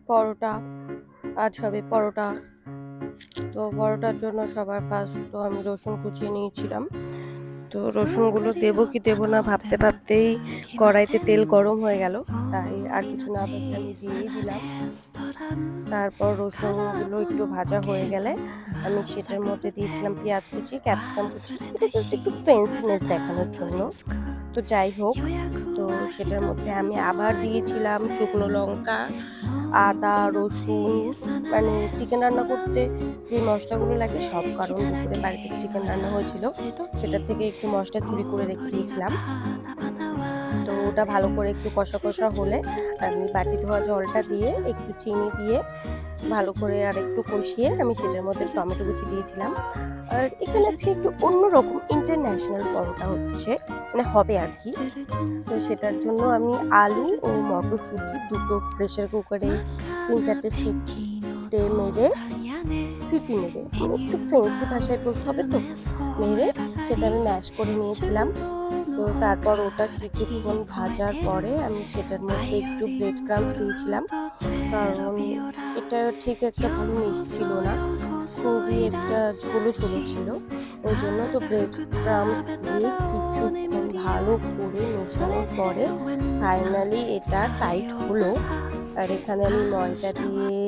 পরোটা, আজ হবে পরোটা। তো পরোটার জন্য সবার ফার্স্ট তো আমি রসুন কুচিয়ে নিয়েছিলাম। তো রসুনগুলো দেবো কি দেবো না ভাবতে ভাবতেই কড়াইতে তেল গরম হয়ে গেল, তাই আর কিছু না ভেবে আমি দিয়েই দিলাম। তারপর রসুনগুলো একটু ভাজা হয়ে গেলে আমি সেটার মধ্যে দিয়েছিলাম পেঁয়াজ কুচি, ক্যাপসিকাম কুচি। এটা জাস্ট একটু ফ্যান্সিনেস দেখানোর জন্য। তো যাই হোক, তো সেটার মধ্যে আমি আবার দিয়েছিলাম শুকনো লঙ্কা, আদা, রসুন, মানে চিকেন রান্না করতে যে মশলাগুলো লাগে সব, কারণ দুপুরে বাড়িতে চিকেন রান্না হয়েছিল, সেটার থেকে একটু মশলা চুরি করে রেখে দিয়েছিলাম। তো ওটা ভালো করে একটু কষা কষা হলে আমি বাটি ধোয়া জলটা দিয়ে একটু চিনি দিয়ে ভালো করে আর একটু কষিয়ে আমি সেটার মধ্যে টমেটো কুচি দিয়েছিলাম। আর এখানে আজকে একটু অন্যরকম ইন্টারন্যাশনাল পরোটা হচ্ছে, মানে হবে আর কি। তো সেটার জন্য আমি আলু ও মটরশুঁটি দুটো প্রেসার কুকারে 3-4টে সিটি মেরে, মানে একটু ফ্যান্সি ভাষায় বলতে হবে তো, মেরে সেটা আমি ম্যাশ করে নিয়েছিলাম। তো তারপর ওটা কিছুক্ষণ ভাজার পরে আমি সেটার মধ্যে একটু ব্রেড ক্রাম্বস দিয়েছিলাম, কারণ এটা ঠিক একটা ভালো মিক্স ছিল না, খুবই একটা ঝোলো ঝোলো ছিল। ওই জন্য তো ব্রেড ক্রাম্বস দিয়ে কিছুক্ষণ ভালো করে মেশানোর পরে ফাইনালি এটা টাইট হলো। আর এখানে আমি ময়দা দিয়ে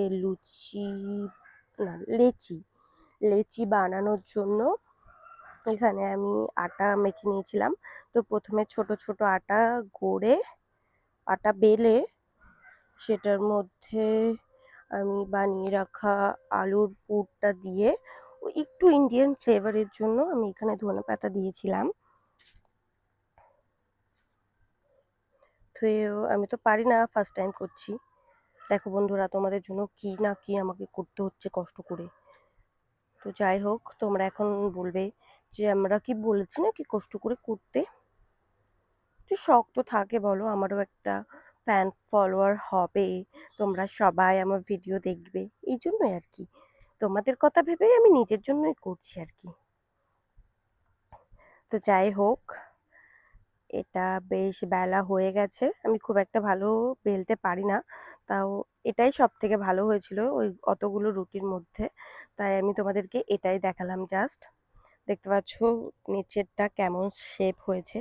লেচি বানানোর জন্য এখানে আমি আটা মেখে নিয়েছিলাম। তো প্রথমে ছোট ছোট আটা বেলে সেটার মধ্যে আমি বানিয়ে রাখা আলুর পুরটা দিয়ে একটু ইন্ডিয়ান ফ্লেভারের জন্য আমি এখানে ধনেপাতা দিয়েছিলাম। তো আমি তো পারি না, ফার্স্ট টাইম করছি। দেখো বন্ধুরা, তোমাদের জন্য কি না কি আমাকে করতে হচ্ছে কষ্ট করে। তো যাই হোক, তোমরা এখন বলবে যে আমরা কি বলেছি না কি কষ্ট করে করতে। তো শখ তো থাকে বলো, আমারও একটা ফ্যান ফলোয়ার হবে, তোমরা সবাই আমার ভিডিও দেখবে, এই জন্যই আর কি। তোমাদের কথা ভেবেই আমি নিজের জন্যই করছি আর কি। তো যাই হোক, এটা বেশ বেলা হয়ে গেছে, আমি খুব একটা ভালো বেলতে পারি না, তাও এটাই সব থেকে ভালো হয়েছিল ওই অতগুলো রুটির মধ্যে, তাই আমি তোমাদেরকে এটাই দেখালাম জাস্ট। দেখতে পাচ্ছ নিচেরটা কেমন শেপ হয়েছে।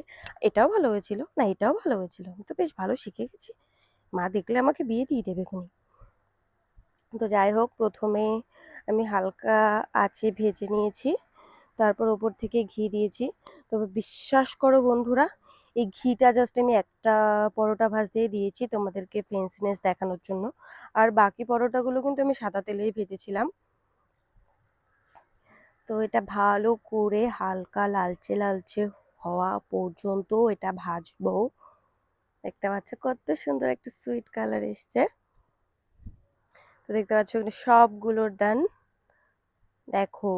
এটাও ভালো হয়েছিল না, এটাও ভালো হয়েছিল, আমি তো বেশ ভালো শিখে গেছি। মা দেখলে আমাকে বিয়ে দিয়ে দেবে এখনই। তো যাই হোক, প্রথমে আমি হালকা আঁচে ভেজে নিয়েছি, তারপর ওপর থেকে ঘি দিয়েছি। তবে বিশ্বাস করো বন্ধুরা, এই ঘিটা জাস্ট আমি একটা পরোটা ভাজতেই দিয়েছি তোমাদেরকে ফ্যান্সিনেস দেখানোর জন্য, আর বাকি পরোটাগুলো কিন্তু আমি সাদা তেলেই ভেজেছিলাম। তো এটা ভালো করে হালকা লালচে লালচে হওয়া পর্যন্ত এটা ভাজবো। দেখতে পাচ্ছ কত সুন্দর একটা সুইট কালার এসছে। তো দেখতে পাচ্ছ এখানে সবগুলো ডান। দেখো,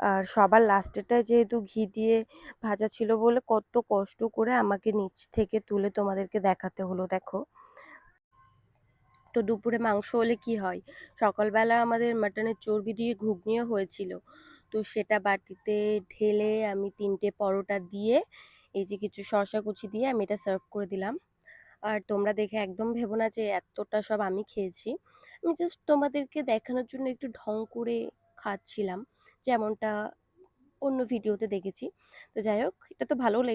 আর সবার লাস্টেরটা যেহেতু ঘি দিয়ে ভাজা ছিল বলে কত কষ্ট করে আমাকে নিচ থেকে তুলে তোমাদেরকে দেখাতে হলো। দেখো, তো দুপুরে মাংস হলে কি হয়, সকালবেলা আমাদের মাটনের চর্বি দিয়ে ঘুগনিও হয়েছিল, তো সেটা বাটিতে ঢেলে আমি 3টে পরোটা দিয়ে এই যে কিছু শসা কুচি দিয়ে আমি এটা সার্ভ করে দিলাম। আর তোমরা দেখে একদম ভেবো না যে এতটা সব আমি খেয়েছি, আমি জাস্ট তোমাদেরকে দেখানোর জন্য একটু ঢং করে খাচ্ছিলাম, যেমনটা অন্য ভিডিওতে দেখেছি। তো যাই হোক, এটা তো ভালো লেগেছে।